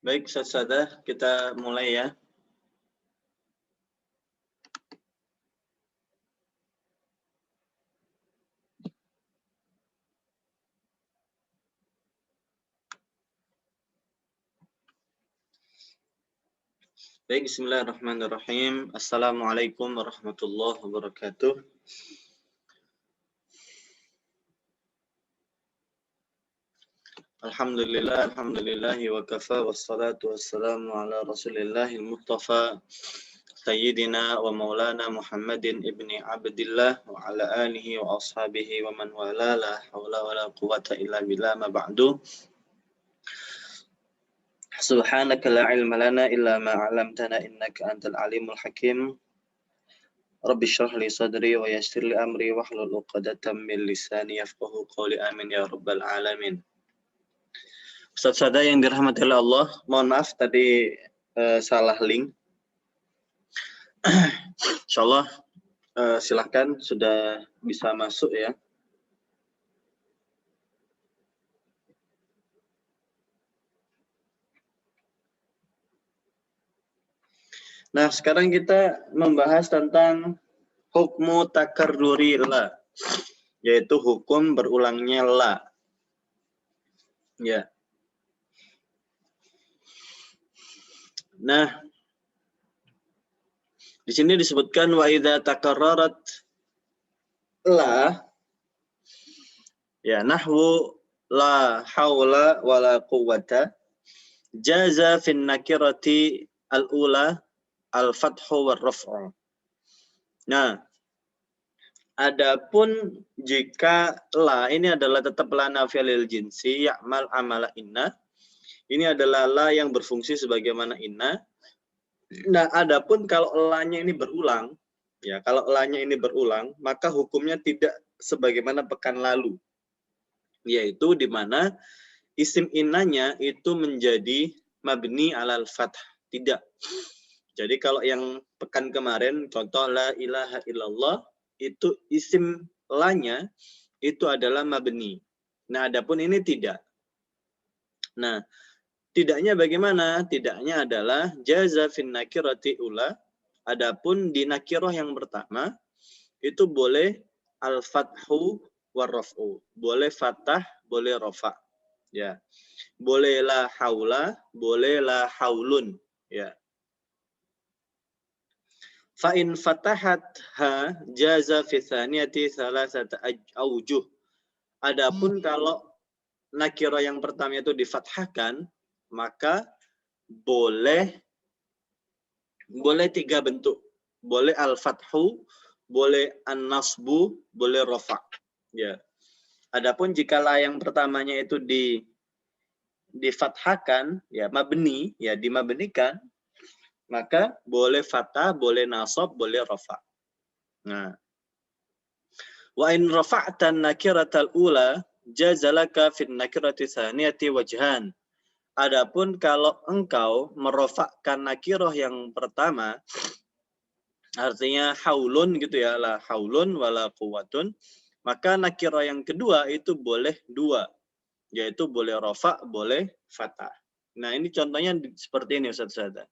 Baik, Sadah, kita mulai ya. Baik, bismillahirrahmanirrahim. Assalamualaikum warahmatullahi wabarakatuh. Alhamdulillahi wa kafa wassalatu wassalamu ala rasulillahil mustafa sayyidina wa maulana Muhammadin ibni abdillah wa ala alihi wa ashabihi wa man wala la hawla wa la quwata illa billah ma ba'du. Subhanaka la ilma lana illa ma 'allamtana innaka antal alimul hakim. Rabbi shrah li sadri wa yassir li amri wahlul 'uqdatam min lisani yafqahu qawli amin ya rabbal alamin. Ustaz-ustazah yang dirahmati oleh Allah, mohon maaf tadi salah link. Insyaallah silahkan sudah bisa masuk ya. Nah, sekarang kita membahas tentang hukmu takarruri la, yaitu hukum berulangnya la. Ya. Nah, di sini disebutkan wa idza takarrarat la, ya, nahwu la haula wala quwwata jaza fin nakirati al-ula al-fathu war-raf'u. Nah, adapun jika la ini adalah tetap la nafiyah lil jinsi ya'mal amala inna, ini adalah la yang berfungsi sebagaimana inna. Nah, adapun kalau la-nya ini berulang, ya, kalau la-nya ini berulang, maka hukumnya tidak sebagaimana pekan lalu, yaitu di mana isim innanya itu menjadi mabni alal fath. Tidak. Jadi kalau yang pekan kemarin, contoh la ilaha illallah, itu isim la-nya itu adalah mabni. Nah, adapun ini tidak. Nah, tidaknya bagaimana? Tidaknya adalah jaza fin nakirati ula. Adapun di nakirah yang pertama itu boleh al-fathu war-raf'u. Boleh fathah, boleh rafa. Ya. Boleh la haula, boleh la haulun, ya. Fa in fatahatha jaza fi tsaniyati thalathata aujuh. Adapun kalau nakirah yang pertama itu difathahkan, maka boleh tiga bentuk. Boleh al-fathu, boleh an-nasbu, boleh rafa. Ya. Adapun jika la yang pertamanya itu difathahkan, ya mabni, ya dimabnikan, maka boleh fathah, boleh nasab, boleh rafa. Nah, wa in rafa'tan nakiratal ula jazalaka fin nakirati tsaniyati wajhan. Adapun kalau engkau merofakkan nakirah yang pertama, artinya haulun gitu ya, la haulun wala quwwatun, maka nakirah yang kedua itu boleh dua, yaitu boleh rofa, boleh fathah. Nah, ini contohnya seperti ini Ustaz-Ustaz.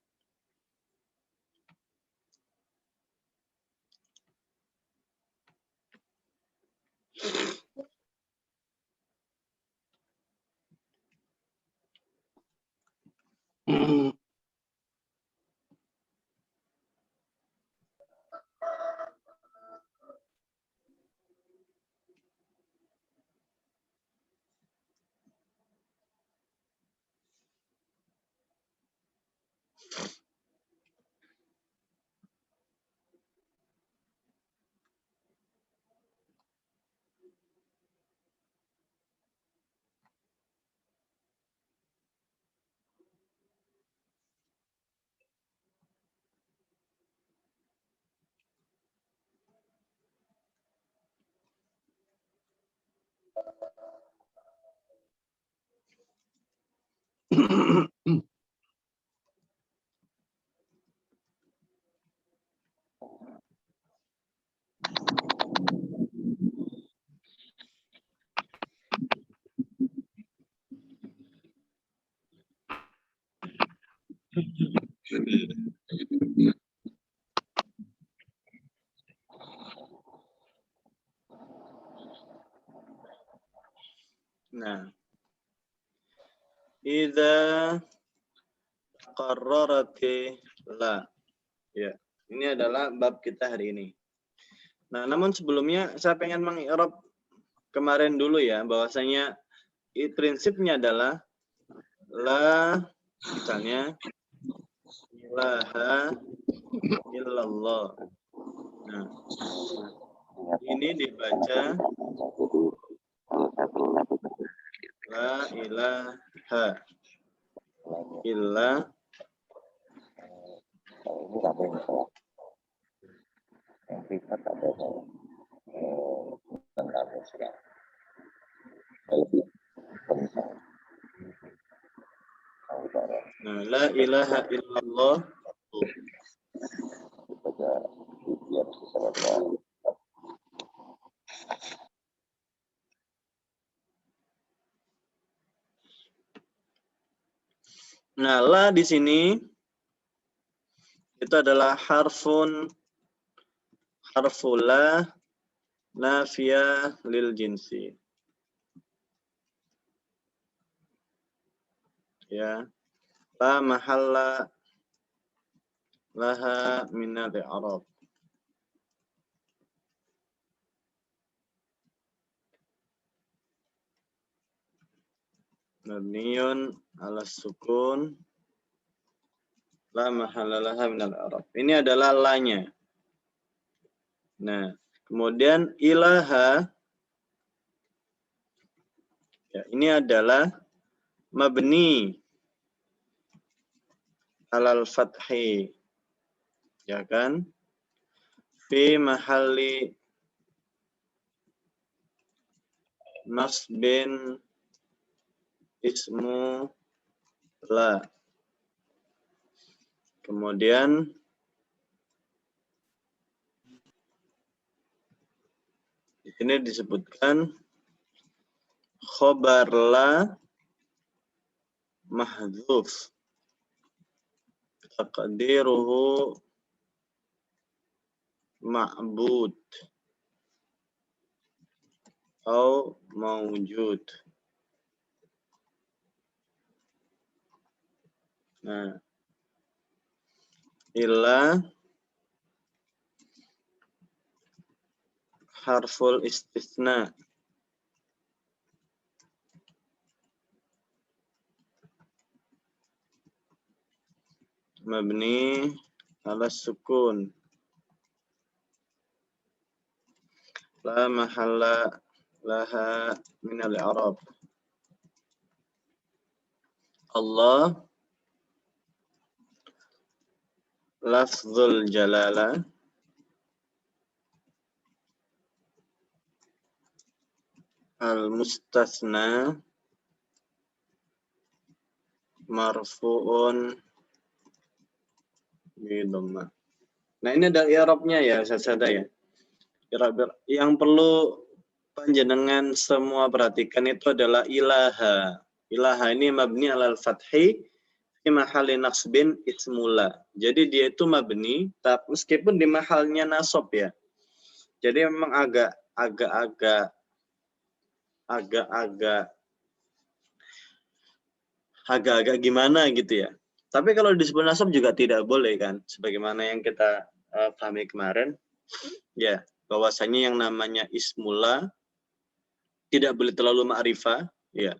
Nah, idza qarrarati la. Ya, ini adalah bab kita hari ini. Nah, namun sebelumnya saya pengen mengi'rab kemarin dulu ya, bahwasanya prinsipnya adalah la, misalnya ilaha illallah. Nah, ini dibaca la ilaha illa nah, la ilaha illallah. Nah, la di sini itu adalah harful la nafiyah lil jinsi. Ya. La mahalla laha minal i'rab. Mabniyun ala sukun la mahalla laha minal i'rab. Ini adalah la-nya. Nah, kemudian ilaha ya, ini adalah mabni alal fathi. Ya kan? Fi mahalli nasbin ismu la. Kemudian di sini disebutkan khobar la mahdzuf. Taqdiruhu ma'bud atau mawjud. Nah, illa harful istitsna. Mabni ala sukun. La mahalla laha min al-i'rab. Allah lafzul jalala al-mustatsna marfu'un bi dhammah. Nah, ini ada i'rabnya ya, Ustaz ya. Yang perlu panjenengan semua perhatikan itu adalah ilaha. Ilaha ini mabni alal fathi fi mahalli nasbin ismula. Jadi dia itu mabni, tapi meskipun di mahalnya nasab ya. Jadi memang agak-agak gimana gitu ya. Tapi kalau disebut nasab juga tidak boleh kan, sebagaimana yang kita pahami kemarin. Ya, bahwasanya yang namanya ismula tidak boleh terlalu ma'rifah, ya.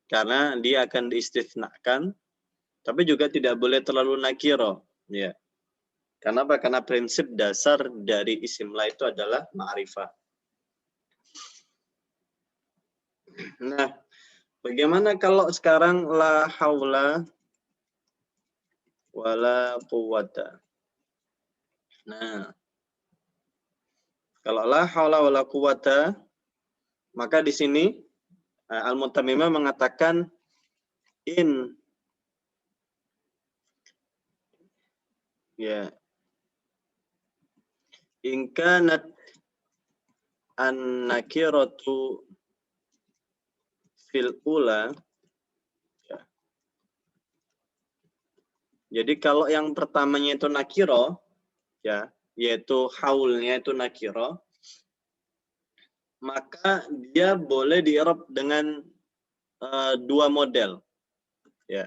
Karena dia akan diistitsnakan, tapi juga tidak boleh terlalu nakiro, ya. Karena apa? Karena prinsip dasar dari isimla itu adalah ma'rifah. Nah, bagaimana kalau sekarang la haula wala quwwata? Nah, kalau la haula wala quwwata, maka di sini Al-Mutammimah mengatakan in ya in kanat an-nakiratu fil ula ya. Jadi kalau yang pertamanya itu nakiro, ya, yaitu haulnya itu nakiro, maka dia boleh di-i'rab dengan dua model, ya.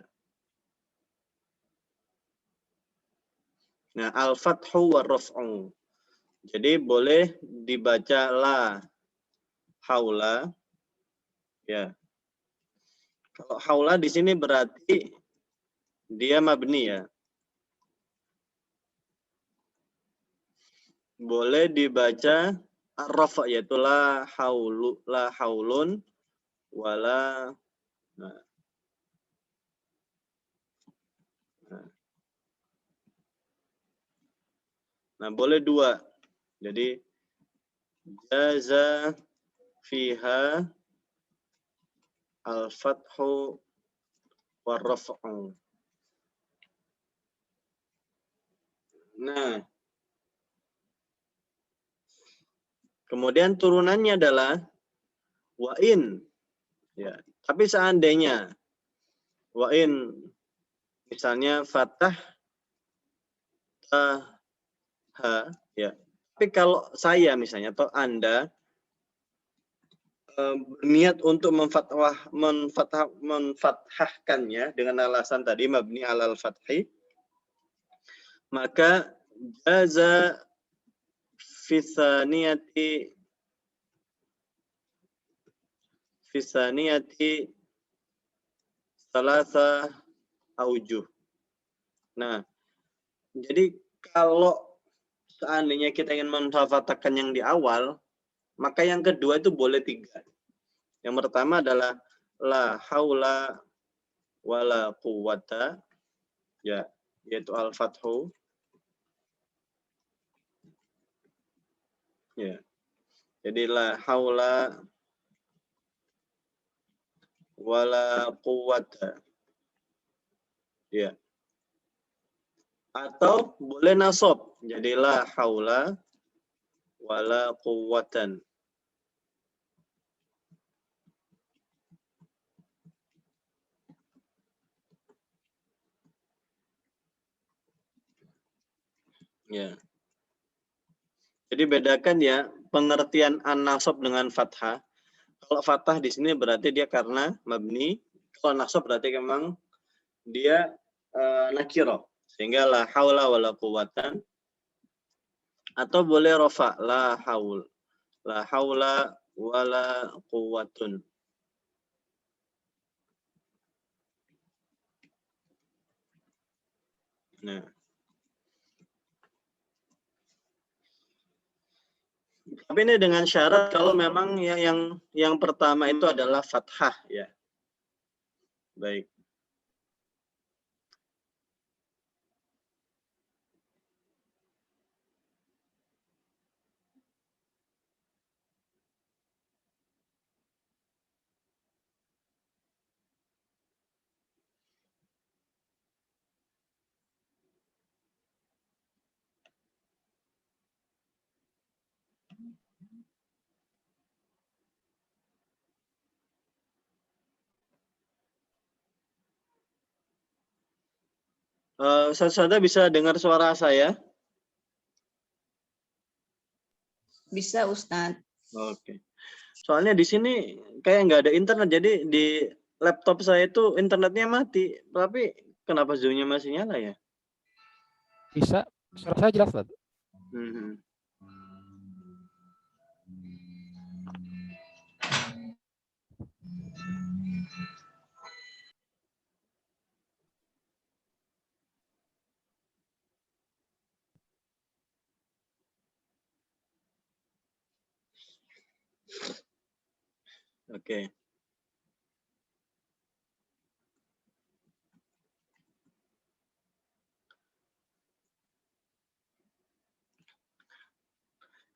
Nah, al-fathu wa raf'u. Jadi boleh dibaca la haula, ya. Kalau haula di sini berarti dia mabni, ya. Boleh dibaca ar-rafa, yaitu la haulun wala. Nah, nah, boleh dua. Jadi jaza fiha al-fathu war-raf'u. Nah, kemudian turunannya adalah wa in, ya. Tapi seandainya wa in misalnya fathah ha, ya. Tapi kalau saya misalnya atau Anda berniat untuk menfathahkannya dengan alasan tadi mabni alal fathi, maka jaza fisaniyati salasa aujuh. Nah, jadi kalau seandainya kita ingin menfathahkan yang di awal, maka yang kedua itu boleh tiga. Yang pertama adalah la haula wala quwwata, ya, yaitu al-fathu, ya. Jadi la haula wala quwwata, ya. Atau boleh nasab, jadi la haula wala quwwatan. Ya. Jadi bedakan ya pengertian an-nasab dengan fathah. Kalau fathah di sini berarti dia karena mabni. Kalau nasab berarti memang dia nakiro. Sehingga la haula wala quwwatan. Atau boleh rofa la haul. La haula wala quwwatun. Nah. Tapi ini dengan syarat kalau memang yang pertama itu adalah fathah, ya. Baik. Saudara bisa dengar suara saya? Bisa, Ustadz. Oke. Soalnya di sini kayak nggak ada internet, jadi di laptop saya itu internetnya mati. Tapi kenapa Zoom-nya masih nyala ya? Bisa, suara saya jelas, Ustadz. Oke.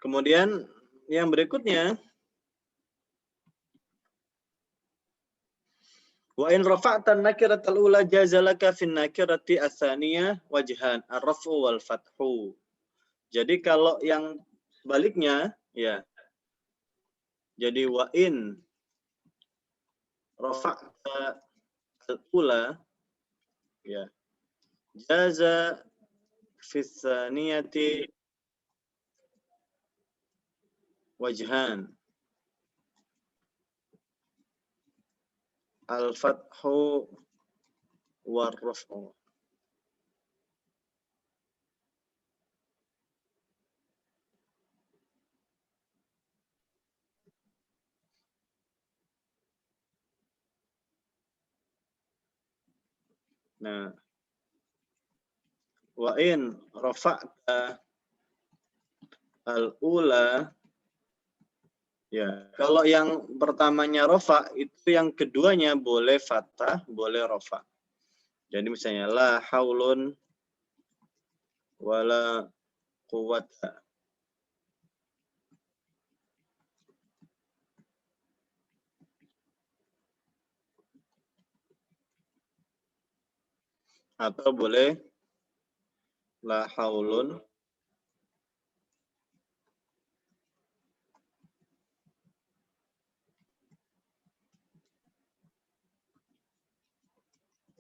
Kemudian yang berikutnya, wa in rafa'tan nakiratal ula jazalaka fin nakirati atsaniyah wajhan ar-raf'u wal fathu. Jadi kalau yang sebaliknya, ya. Jadi wa in rafa'ta al-ula, ya. Jaza fi tsaniyati wajhan. Al-fathu war-raf'u. Nah, wa in rafa'ta al-ula, ya, kalau yang pertamanya rofa, itu yang keduanya boleh fathah, boleh rofa. Jadi misalnya la haulun wala quwwata. Atau boleh la haulun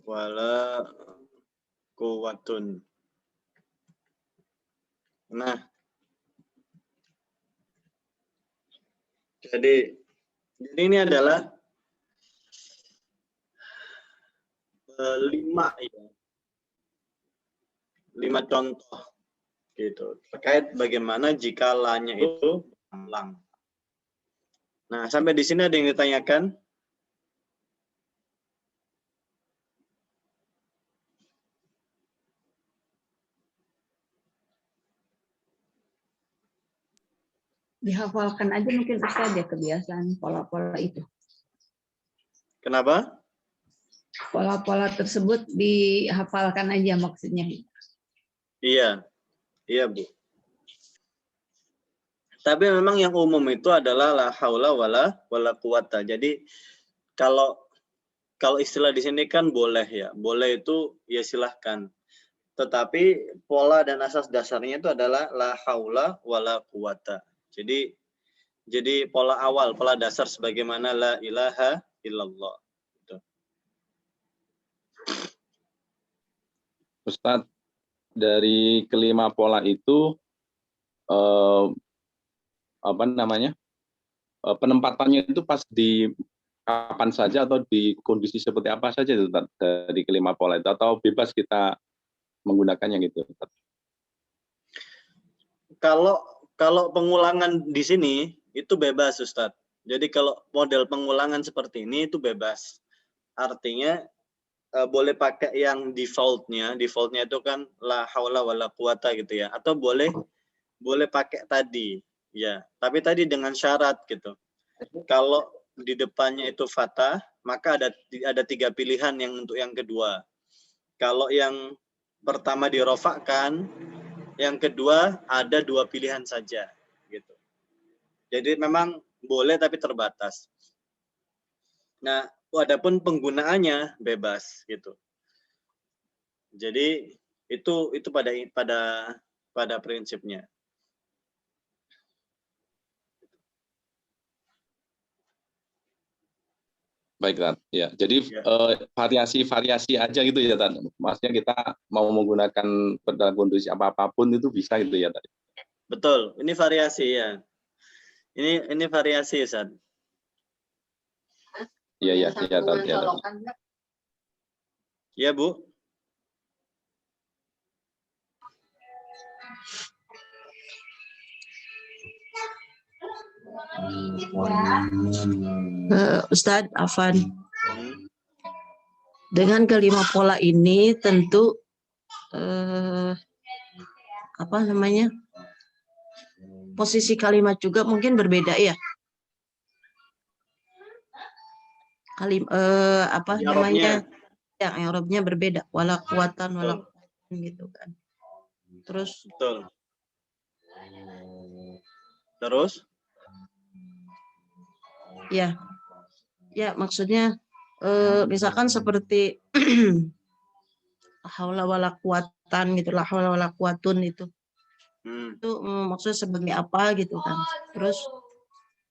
wala quwwatun. Nah, jadi ini adalah 5 contoh gitu terkait bagaimana jika la-nya itu ulang. Nah, sampai di sini ada yang ditanyakan? Dihafalkan aja mungkin Ustaz ya kebiasaan pola-pola itu. Kenapa? Pola-pola tersebut dihafalkan aja maksudnya. Iya, iya Bu. Tapi memang yang umum itu adalah la haula wala quwata. Jadi kalau istilah di sini kan boleh ya. Boleh itu ya silahkan. Tetapi pola dan asas dasarnya itu adalah la haula wala quwata. Jadi pola awal, pola dasar sebagaimana la ilaha illallah. Gitu. Ustadz, dari kelima pola itu penempatannya itu pas di kapan saja atau di kondisi seperti apa saja itu dari kelima pola itu, atau bebas kita menggunakannya gitu, Ustadz? Kalau pengulangan di sini itu bebas, Ustadz. Jadi kalau model pengulangan seperti ini itu bebas. Artinya boleh pakai yang defaultnya itu kan la haula wala quwata gitu ya. Atau boleh pakai tadi, ya. Tapi tadi dengan syarat gitu. Kalau di depannya itu fathah, maka ada 3 pilihan yang untuk yang kedua. Kalau yang pertama dirofakkan, yang kedua ada 2 pilihan saja gitu. Jadi memang boleh tapi terbatas. Nah, adapun penggunaannya bebas gitu. Jadi itu pada prinsipnya. Baik, Tat. Ya, jadi Ya. variasi-variasi aja gitu ya, Tat. Maksudnya kita mau menggunakan dalam kondisi apapun itu bisa gitu ya, Tat. Betul, ini variasi ya. Ini variasi, Ustaz. Iya, Tat. Ya, Tat. Ya, Bu. Ustadz Afan, dengan kelima pola ini tentu posisi kalimat juga mungkin berbeda ya. I'rabnya berbeda, wala kuatan wala kuatan gitu kan. Terus betul. Terus? Ya maksudnya misalkan seperti haula wala kuatan gitu, la haula wala kuatun itu. Itu maksudnya sebagai apa gitu kan. Terus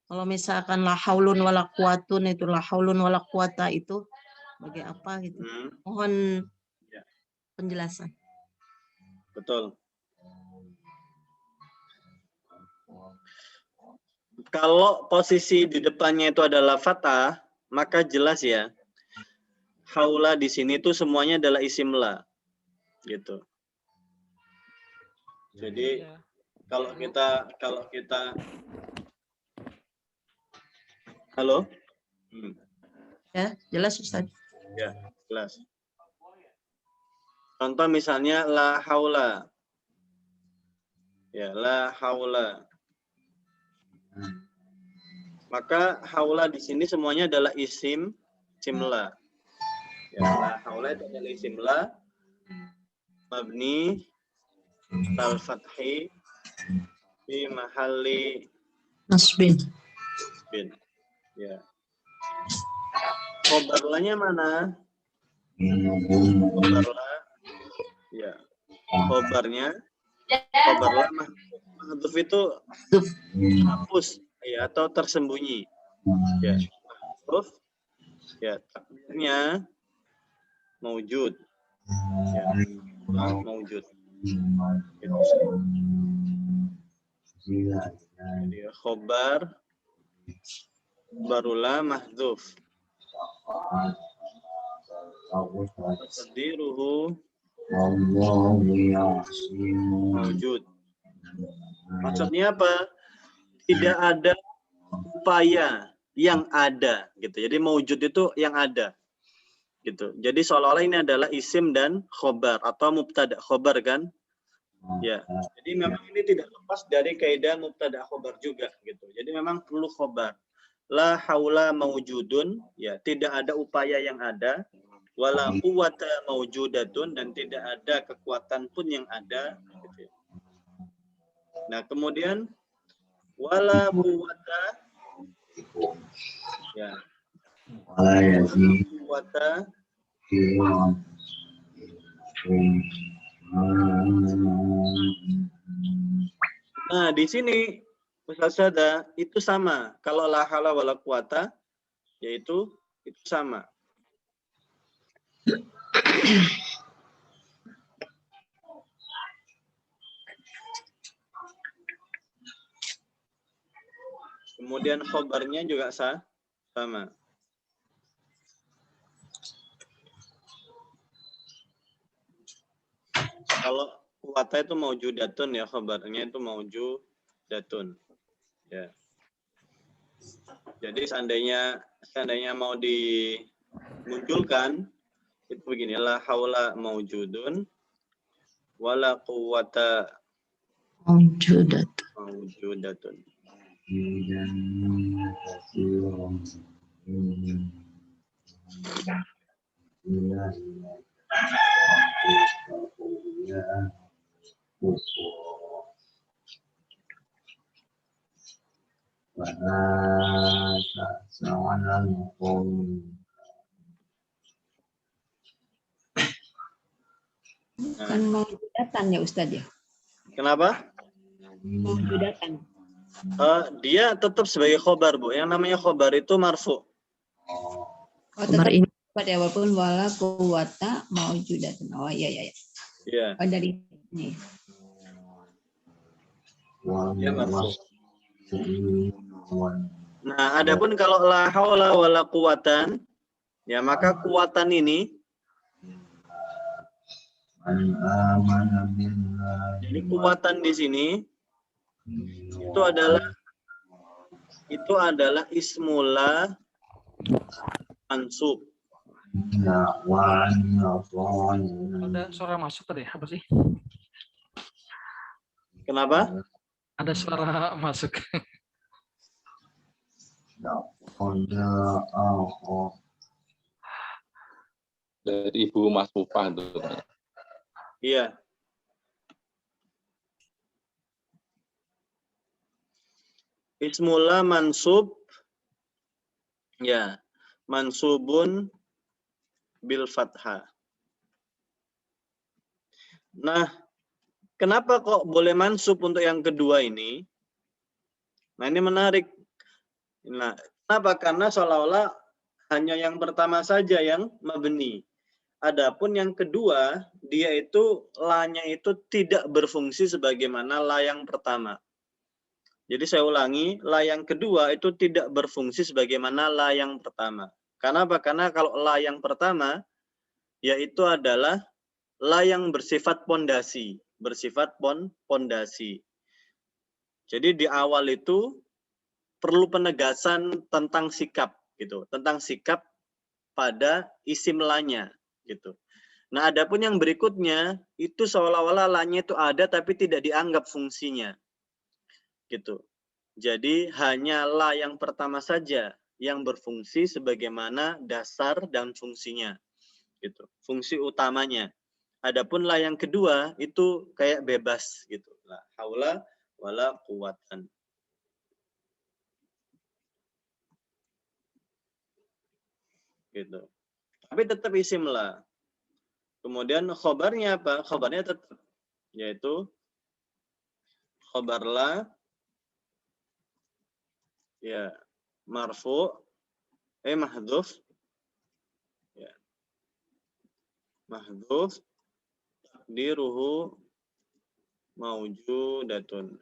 kalau misalkan la haulun wala kuatun itu, la haulun wala kuata itu sebagai apa gitu. Mohon penjelasan. Betul. Kalau posisi di depannya itu adalah fathah, maka jelas ya, haula di sini tuh semuanya adalah isim la, gitu. Jadi kalau kita halo, Ya, jelas Ustaz. ya jelas. Contoh misalnya la haula, ya la haula. Maka haula di sini semuanya adalah isim la. Ya, la haula itu adalah isim la mabni al fathi di mahalli Nasbin. bin. Ya. Khobarlanya mana? Khobarla. Ya. Khobarnya khobarla mahdhuf itu hapus ya atau tersembunyi. Ya. Mahdhuf ya takdirnya maujud. Ya. Maujud. Gitu. Jadi khobar barulah mahdhuf. Taqdiruhu maujud. Maksudnya apa? Tidak ada upaya yang ada gitu. Jadi maujud itu yang ada. Gitu. Jadi seolah-olah ini adalah isim dan khobar atau mubtada khobar kan? Ya. Jadi memang ini tidak lepas dari kaidah mubtada khobar juga gitu. Jadi memang perlu khobar. La haula maujudun, ya tidak ada upaya yang ada. Wala quwwata maujudatun, dan tidak ada kekuatan pun yang ada. Gitu. Nah kemudian wala quwwata, ya. Wala quwwata Nah, di sini Ustaz Sada itu sama. Kalau la haula wala quwata yaitu itu sama. Kemudian khobarnya juga sama. Kalau kuwata itu maujudatun ya, khobarnya itu maujudatun. Ya. Jadi seandainya mau dimunculkan itu begini, la haula maujudun wala quwwata maujudatun. Kan maujudatan ya Ustaz ya. Kenapa? Maujudatan. Dia tetap sebagai khobar, Bu. Yang namanya khobar itu marfu. Oh, tetap ya, walaupun wala quwwata maujudatan. Oh iya. Iya. Oh dari ini. Ya, marfu. Nah, adapun kalau la haula wala quwatan, ya maka kuwatan ini jadi kuwatan di sini itu adalah ismula mansub. Ada suara masuk tadi, apa sih? Kenapa? Ada suara masuk. Dari Ibu Mas Mufah itu. Iya. Ismula mansub, ya, mansubun bil fathah. Nah, kenapa kok boleh mansub untuk yang kedua ini? Nah, ini menarik. Nah, kenapa? Karena seolah-olah hanya yang pertama saja yang mabni. Adapun yang kedua, dia itu la-nya itu tidak berfungsi sebagaimana la yang pertama. Jadi saya ulangi, la yang kedua itu tidak berfungsi sebagaimana la yang pertama. Karena apa? Karena kalau la yang pertama, yaitu adalah la yang bersifat pondasi, bersifat pondasi. Jadi di awal itu perlu penegasan tentang sikap gitu, tentang sikap pada isim la-nya gitu. Nah, adapun yang berikutnya itu seolah-olah la-nya itu ada tapi tidak dianggap fungsinya. Gitu. Jadi hanya la yang pertama saja yang berfungsi sebagaimana dasar dan fungsinya. Gitu. Fungsi utamanya. Adapun la yang kedua itu kayak bebas gitu. La haula wala quwatan. Gitu. Tapi tetap isim la. Kemudian khobarnya apa? Khobarnya tetap yaitu khobar la ya marfu mahdhuf ya mahdhuf takdiruhu maujudatun.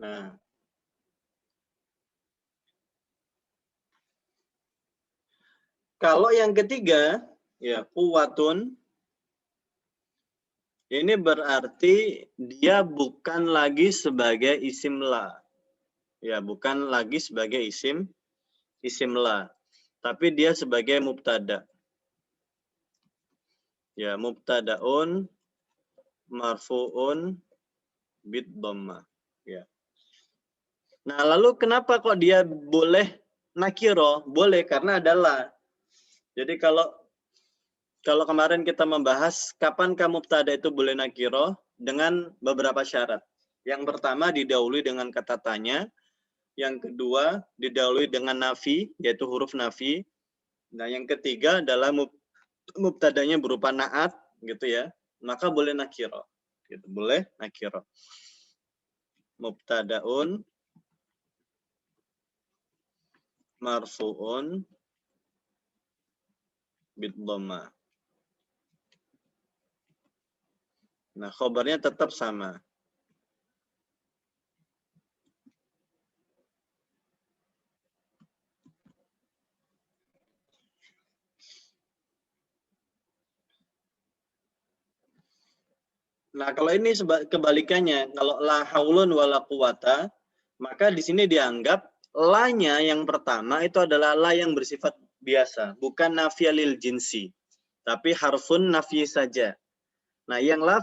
Nah, kalau yang ketiga ya quwatun ini berarti dia bukan lagi sebagai isim la. Ya, bukan lagi sebagai isim la, tapi dia sebagai mubtada. Ya, mubtadaun marfuun bid dhamma. Ya. Nah, lalu kenapa kok dia boleh nakiro? Boleh karena adalah. Jadi kalau kemarin kita membahas kapan mubtada itu boleh nakiro dengan beberapa syarat. Yang pertama didahului dengan kata tanya, yang kedua didahului dengan nafi yaitu huruf nafi. Nah, yang ketiga adalah mubtadanya berupa naat gitu ya. Maka boleh nakiro. Gitu, boleh nakiro. Mubtadaun marfuun bid dhamma. Nah, khobarnya tetap sama. Nah, kalau ini kebalikannya, kalau la haulun wala quwata, maka di sini dianggap la-nya yang pertama itu adalah la yang bersifat biasa, bukan nafiyah lil jinsi, tapi harfun nafi saja. Nah, yang la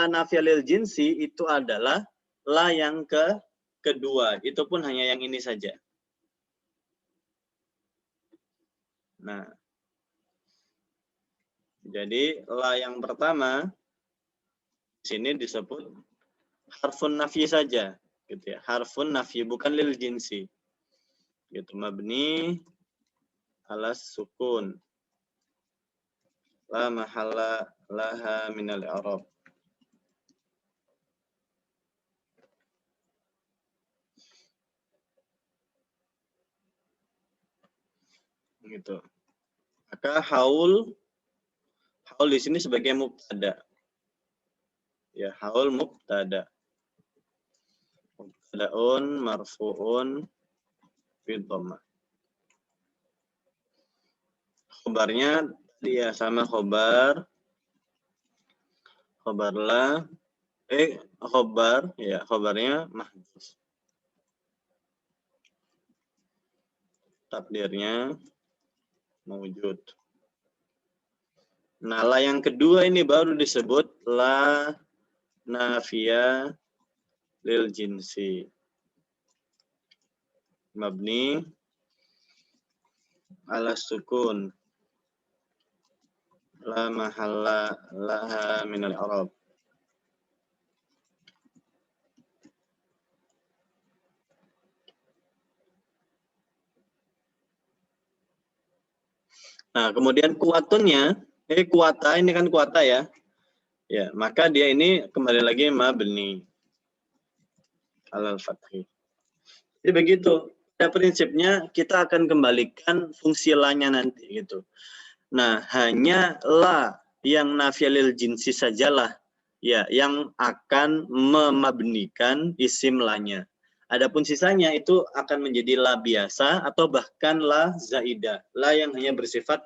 nafiyah lil jinsi itu adalah la yang kedua, itu pun hanya yang ini saja. Nah, jadi la yang pertama sini disebut harfun nafi saja, gitu ya. Harfun nafi bukan lil jinsi. Gitu, mabni alas sukun. La mahalla laha minal i'rab. Gitu. Maka haul di sini sebagai mubtada. Ya, haul mubtada. Mubtadaun marfuun bi dhammah. Khobarnya dia sama khobar la khobar ya, khobarnya mahdhuf. Takdirnya mawjud. Nah, la yang kedua ini baru disebut la nafiyah lil jinsi. Mabni ala sukun. la mahalla laha minal i'rab. Nah, kemudian kuwatunnya, kuwata, ini kan kuwata ya. Ya, maka dia ini kembali lagi mabni alal fathi. Jadi begitu. Pada prinsipnya kita akan kembalikan fungsi la-nya nanti gitu. Nah, hanya la yang nafiyalil jinsi sajalah ya yang akan memabnikan isim la-nya. Adapun sisanya itu akan menjadi la biasa atau bahkan la zaidah, la yang hanya bersifat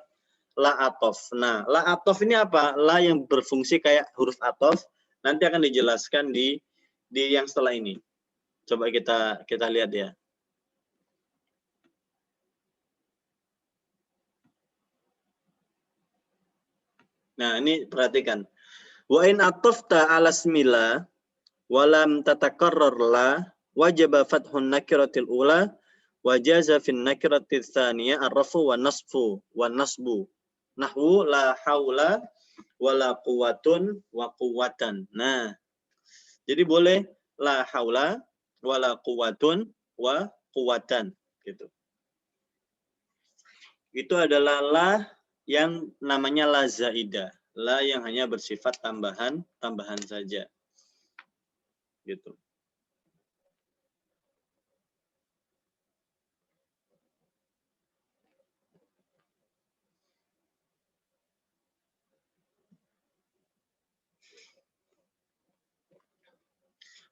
la atof. Nah, la atof ini apa? La yang berfungsi kayak huruf atof. Nanti akan dijelaskan di yang setelah ini. Coba kita lihat ya. Nah, ini perhatikan. Wa in atafta ala ismila wa lam tatakarrar la wajaba fathun nakiratil ula wa jaza fin nakiratil tsaniyah ar-rafu wa nasbu. Nahwu la haula wala quwwatun wa quwwatan. Nah, jadi boleh la haula wala quwwatun wa quwwatan gitu. Itu adalah la yang namanya la zaidah, la yang hanya bersifat tambahan saja. Gitu.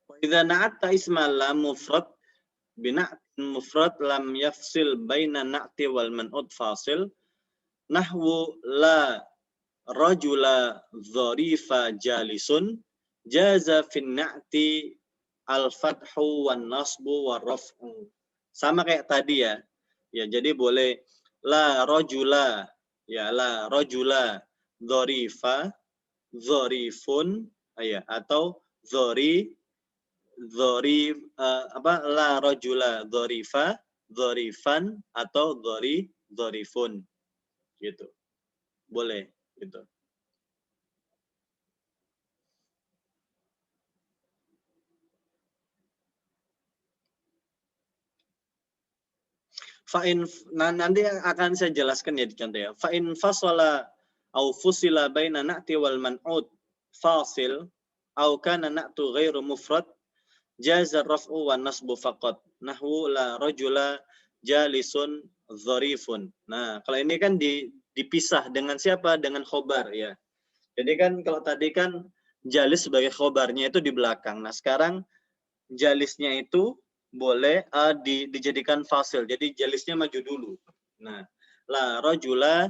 Wa idza na'atta isma la mufrad bina'tin mufrad lam yafsil baina na'ti wal man'ut fasil nahwu la rajula dharifa jalisun jaza fin na'ti al-fathu wan nasbu war raf'u. Sama kayak tadi ya. Ya, jadi boleh la rajula ya la rajula dharifa dharifun ya atau la rajula dharifa dharifan atau dharifun gitu. Boleh gitu. Nanti akan saya jelaskan ya di contoh ya. Fa'in fasala au fusila baina na'ti wal man'ud fasil au kana na'tu ghairu mufrad jaza raf'u wan nasbu faqat. Nahwu la rajula jalisun dharifun. Nah, kalau ini kan dipisah dengan siapa? Dengan khobar ya. Jadi kan kalau tadi kan jalis sebagai khobarnya itu di belakang. Nah, sekarang jalisnya itu boleh dijadikan fasil. Jadi jalisnya maju dulu. Nah, la rajula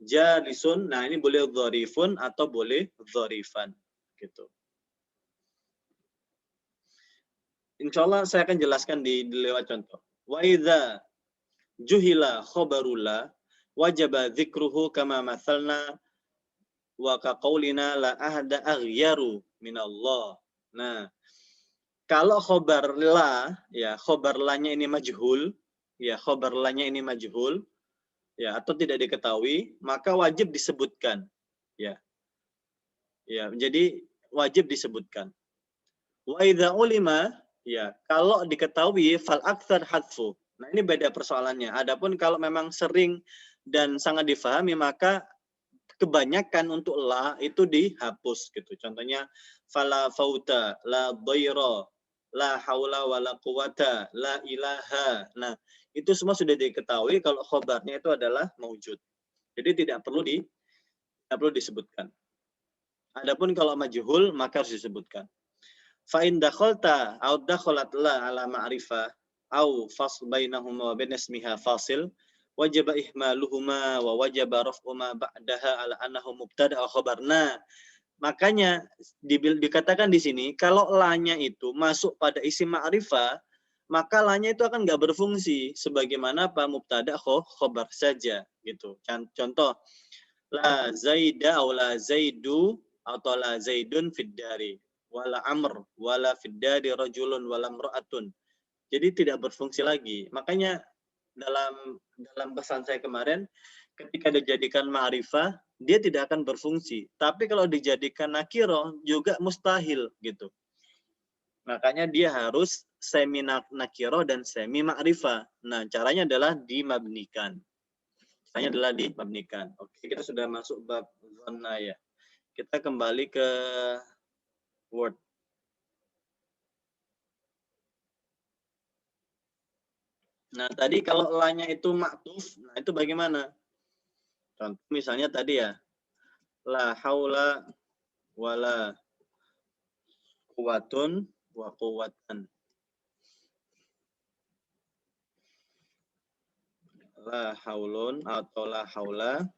jalisun. Nah, ini boleh dharifun atau boleh dharifan gitu. Insyaallah saya akan jelaskan di lewat contoh. Wa idza juhila khabarula wajaba dzikruhu kama mathalna wa ka qaulina la ahda aghyaru minallah. Nah, kalau khobar la, ya khobar la-nya ini majhul, ya khobar la-nya ini majhul, ya atau tidak diketahui, maka wajib disebutkan, ya, ya. Jadi wajib disebutkan. Wa idza ulima, ya kalau diketahui fal aktsar hadfu. Nah ini beda persoalannya. Adapun kalau memang sering dan sangat difahami, maka kebanyakan untuk la itu dihapus gitu. Contohnya fala fauta, la dhaira, la haula wala quwata, la ilaha. Nah, itu semua sudah diketahui kalau khobarnya itu adalah maujud. Jadi tidak perlu disebutkan. Adapun kalau majhul maka harus disebutkan. Fa in dakhalta aw dakhalat la ala ma'rifah aw fasl bainahuma wa bain ismiha fasil wajib ihmaluhuma wa wajib raf'uma ba'daha ala annahu mubtada' wa khabar. Nah, makanya dikatakan di sini kalau la-nya itu masuk pada isim ma'rifah, maka la-nya itu akan nggak berfungsi sebagaimana apa mubtada' khabar saja gitu. Contoh la zaida atau la zaidu atau la zaidun fid dari wala amr wala fid dari rajulun wala imra'atun. Jadi tidak berfungsi lagi. Makanya dalam pesan saya kemarin ketika dijadikan ma'rifah dia tidak akan berfungsi. Tapi kalau dijadikan nakiro juga mustahil gitu. Makanya dia harus semi nakiro dan semi ma'rifah. Nah, caranya adalah dimabnikan. Caranya adalah dimabnikan. Oke, kita sudah masuk bab dhanna ya. Kita kembali ke Word. Nah, tadi kalau la-nya itu ma'tuf, nah itu bagaimana? Contoh misalnya tadi ya. La haula wala quwwatun wa quwwatan. La haulun atau la haula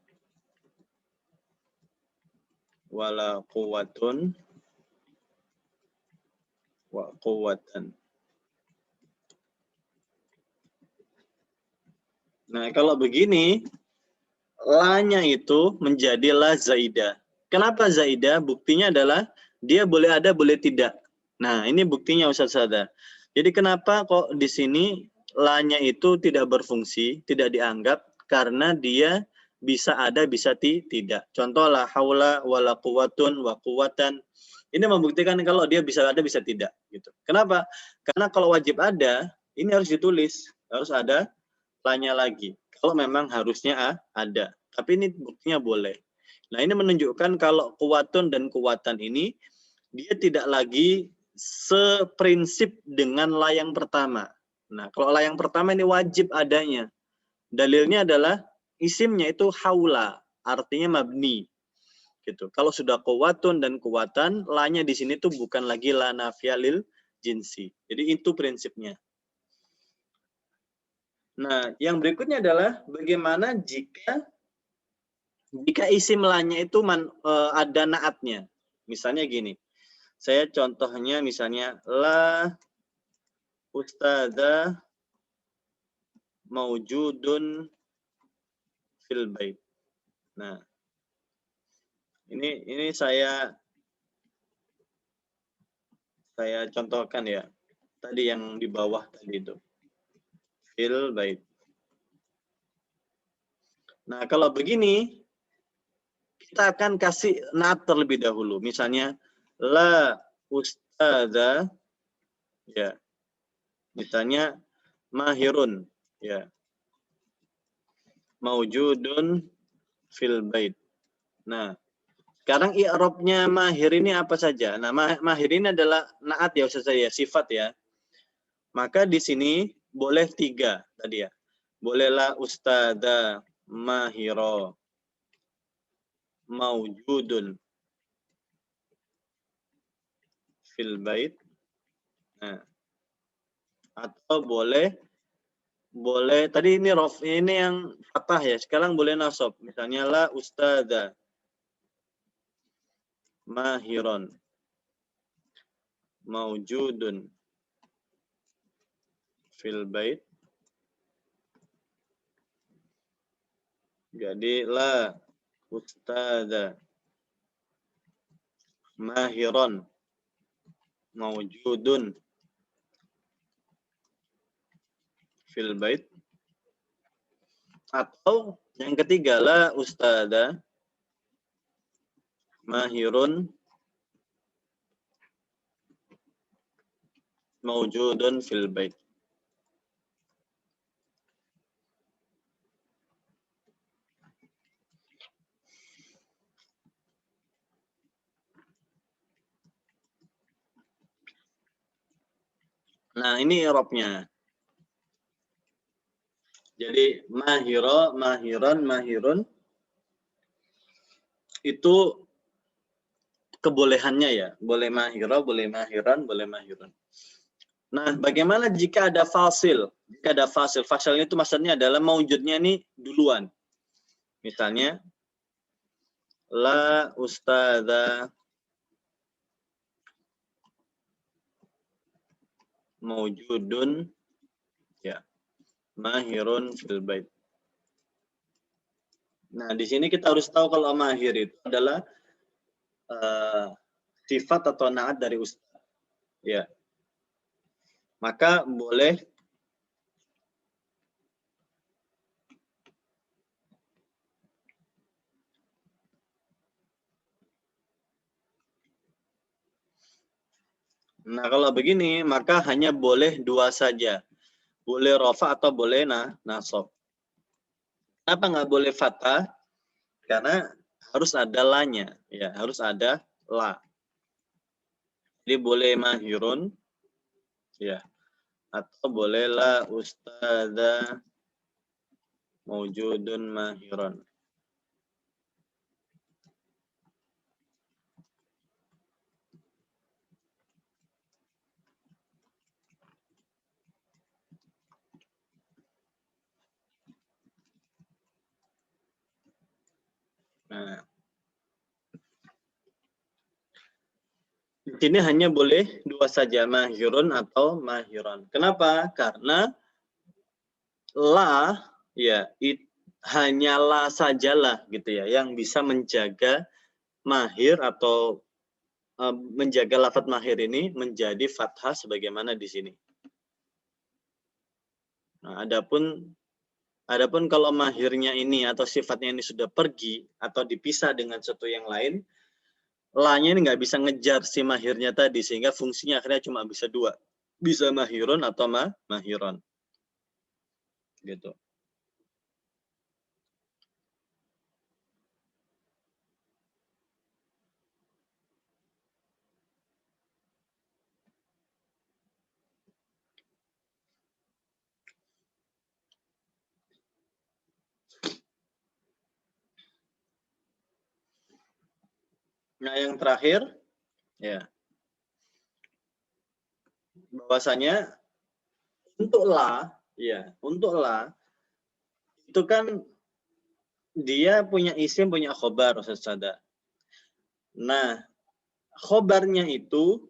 wala quwwatun wa quwwatan. Nah, kalau begini, la-nya itu menjadi la zaidah. Kenapa zaidah? Buktinya adalah dia boleh ada, boleh tidak. Nah, ini buktinya Ustaz Sada. Jadi kenapa kok di sini la-nya itu tidak berfungsi, tidak dianggap karena dia bisa ada, bisa tidak. Contoh la haula wala quwwatun wa quwwatan. Ini membuktikan kalau dia bisa ada, bisa tidak gitu. Kenapa? Karena kalau wajib ada, ini harus ditulis, harus ada la-nya lagi. Kalau memang harusnya ada. Tapi ini buktinya boleh. Nah, ini menunjukkan kalau kuwatun dan kuwatan ini dia tidak lagi seprinsip dengan la yang pertama. Nah, kalau la yang pertama ini wajib adanya. Dalilnya adalah isimnya itu haula, artinya mabni. Gitu. Kalau sudah kuwatun dan kuwatan, la-nya di sini tuh bukan lagi la nafiyah lil jinsi. Jadi itu prinsipnya. Nah, yang berikutnya adalah bagaimana jika isim la-nya itu ada naatnya. Misalnya gini. Saya contohnya misalnya la ustadzah maujudun fil bait. Nah, ini saya contohkan ya. Tadi yang di bawah tadi itu. Fil bait. Nah, kalau begini kita akan kasih naat terlebih dahulu. Misalnya la ustadzah ya. Misalnya mahirun ya. Maujudun fil bait. Nah, sekarang i'rabnya mahir ini apa saja? Nah, mahir ini adalah naat ya Ustaz saya, sifat ya. Maka di sini boleh 3 tadi ya. Bolehlah ustadzah mahiro maujudun fil bait. Nah, atau boleh tadi ini rof ini yang fathah ya. Sekarang boleh nasab. Misalnya la ustadzah mahiron maujudun fil bait. Jadi la ustadzah mahiron maujudun fil bait. Atau yang ketiga la ustadzah mahirun maujudun fil bait. Nah, ini i'rabnya. Jadi mahiro, mahiron, mahirun itu kebolehannya ya. Boleh mahiro, boleh mahiran, boleh mahirun. Nah, bagaimana jika ada fasil? Jika ada fasil, fasilnya itu maksudnya adalah maujudnya ini duluan. Misalnya la ustadzah maujudun ya mahirun fil bait. Nah, di sini kita harus tahu kalau mahir itu adalah sifat atau naat dari ustaz. Ya. Maka boleh Nah, kalau begini, maka hanya boleh dua saja. Boleh rofa atau boleh nasab. Kenapa nggak boleh fathah? Karena harus ada lanya. Ya, harus ada la. Jadi boleh mahirun. Ya. Atau boleh la ustada maujudun mahirun. Nah, di sini hanya boleh dua saja, mahirun atau mahiron. Kenapa? Karena la, ya, hanyalah sajalah gitu ya, yang bisa menjaga mahir atau menjaga lafadz mahir ini menjadi fathah sebagaimana di sini. Nah, adapun kalau mahirnya ini atau sifatnya ini sudah pergi atau dipisah dengan sesuatu yang lain, la-nya ini nggak bisa ngejar si mahirnya tadi, sehingga fungsinya akhirnya cuma bisa dua. Bisa mahirun atau mahiron. Gitu. Nah, yang terakhir, ya, bahwasanya untuk la, ya, untuk la itu kan dia punya isim, punya khobar, Ustaz Sada. Nah, khobarnya itu,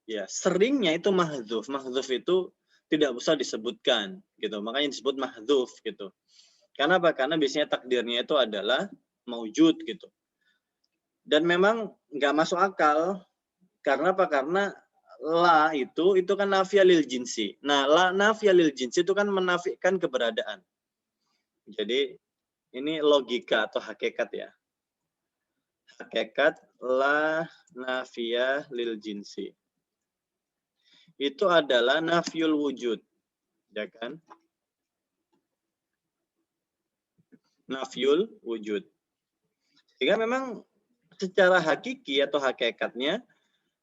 ya, seringnya itu mahdzuf. Mahdzuf itu tidak usah disebutkan, gitu. Makanya disebut mahdzuf, gitu. Karena apa? Karena biasanya takdirnya itu adalah maujud, gitu. Dan memang nggak masuk akal. Karena apa? Karena la itu kan nafiyah lil jinsi. Nah, la nafiyah lil jinsi itu kan menafikan keberadaan. Jadi ini logika atau hakikat ya. Hakikat la nafiyah lil jinsi. Itu adalah nafyul wujud. Ya kan? Nafyul wujud. Sehingga memang secara hakiki atau hakikatnya,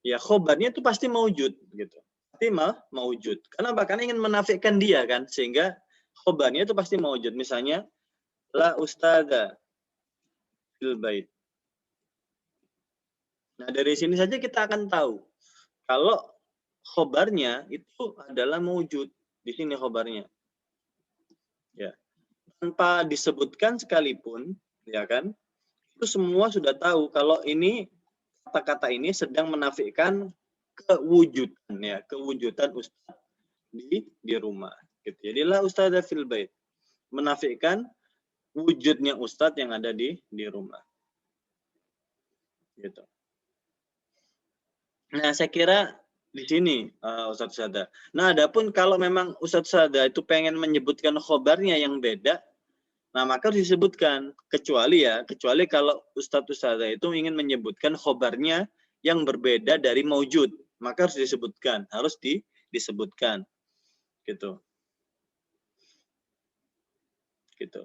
ya khobarnya itu pasti maujud gitu. Pasti maujud. Kenapa? Karena ingin menafikan dia kan, sehingga khobarnya itu pasti maujud. Misalnya la ustada fil bait. Nah, dari sini saja kita akan tahu kalau khobarnya itu adalah maujud. Di sini khobarnya. Ya. Tanpa disebutkan sekalipun, ya kan? Itu semua sudah tahu kalau ini kata-kata ini sedang menafikan kewujudan ya, kewujudan ustaz di rumah gitu. Jadi la ustadza fil bait, menafikan wujudnya ustadz yang ada di rumah. Gitu. Nah, saya kira di sini Ustadz Sada. Nah, adapun kalau memang Ustadz Sada itu pengen menyebutkan khobarnya yang beda, nah maka harus disebutkan. Kecuali kalau Ustadz Sada itu ingin menyebutkan khobarnya yang berbeda dari maujud, maka harus disebutkan, disebutkan. Gitu. Gitu.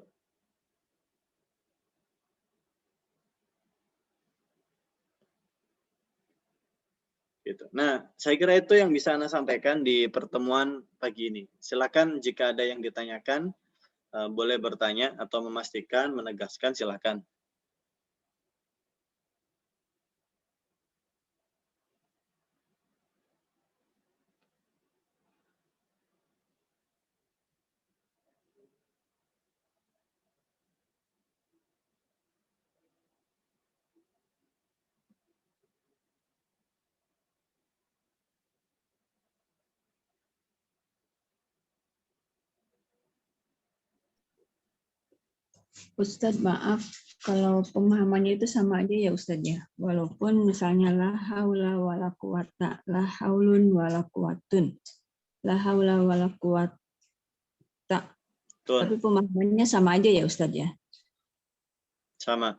Gitu. Nah, saya kira itu yang bisa Anda sampaikan di pertemuan pagi ini. Silakan jika ada yang ditanyakan, boleh bertanya atau memastikan, menegaskan, silakan. Ustadz, maaf kalau pemahamannya itu sama aja ya Ustadz ya. Walaupun misalnya la haula wala quwata, la haulun wala quwatun, la haula wala quwata. Tapi pemahamannya sama aja ya Ustadz ya. Sama.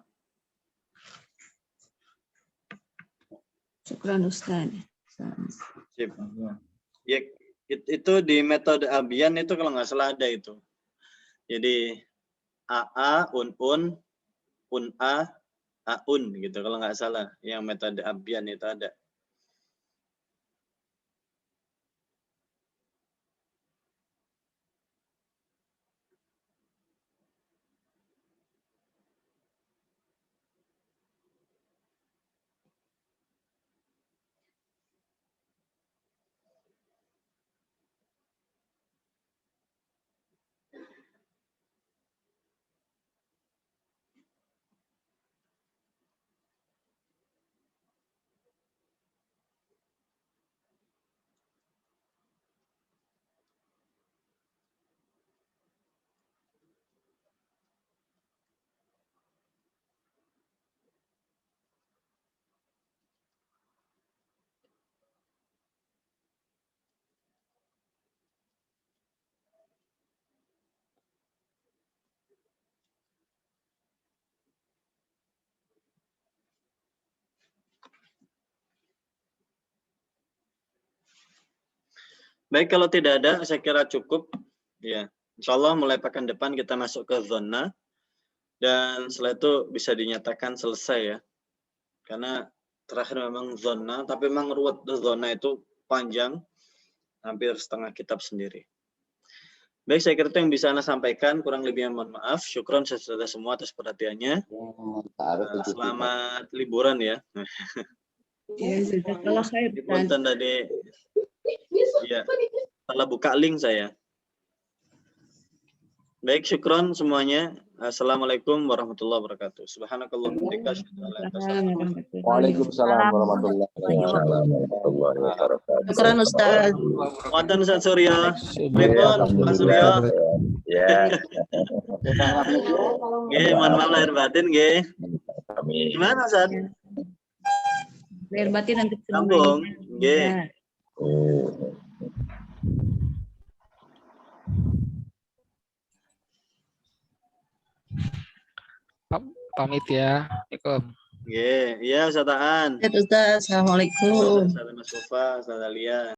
Syukran Ustadz. Sip. Ya, itu di metode Abian itu kalau nggak salah ada itu. Jadi AA, un, A, aun gitu kalau nggak salah. Yang metode Abian itu ada. Baik, kalau tidak ada, saya kira cukup. Ya, insya Allah mulai pekan depan kita masuk ke zona. Dan setelah itu bisa dinyatakan selesai ya. Karena terakhir memang zona, tapi memang ruwet zona itu panjang. Hampir setengah kitab sendiri. Baik, saya kira itu yang bisa Anda sampaikan. Kurang lebihnya mohon maaf. Syukron saudara semua atas perhatiannya. Selamat liburan ya. Ya, jazakallah khair. Punten tadi. Ya, salah buka link saya. Baik, syukron semuanya. Assalamualaikum warahmatullahi wabarakatuh. Subhanakallahumma wa bihamdika. Waalaikumsalam warahmatullahi wabarakatuh. Syukran Ustaz. Wonten Ustaz Surya. Pripun Mas Surya? Ya. Nggih, mohon maaf lahir batin nggih. Amin. Gimana Ustaz? Lahir batin nanti Sambung. Nggih. Pamit ya. Assalamualaikum. Nggih, iya Ustaz Aan. Ustaz, Assalamualaikum. Ustaz Mas Mufa, Ustaz Alia.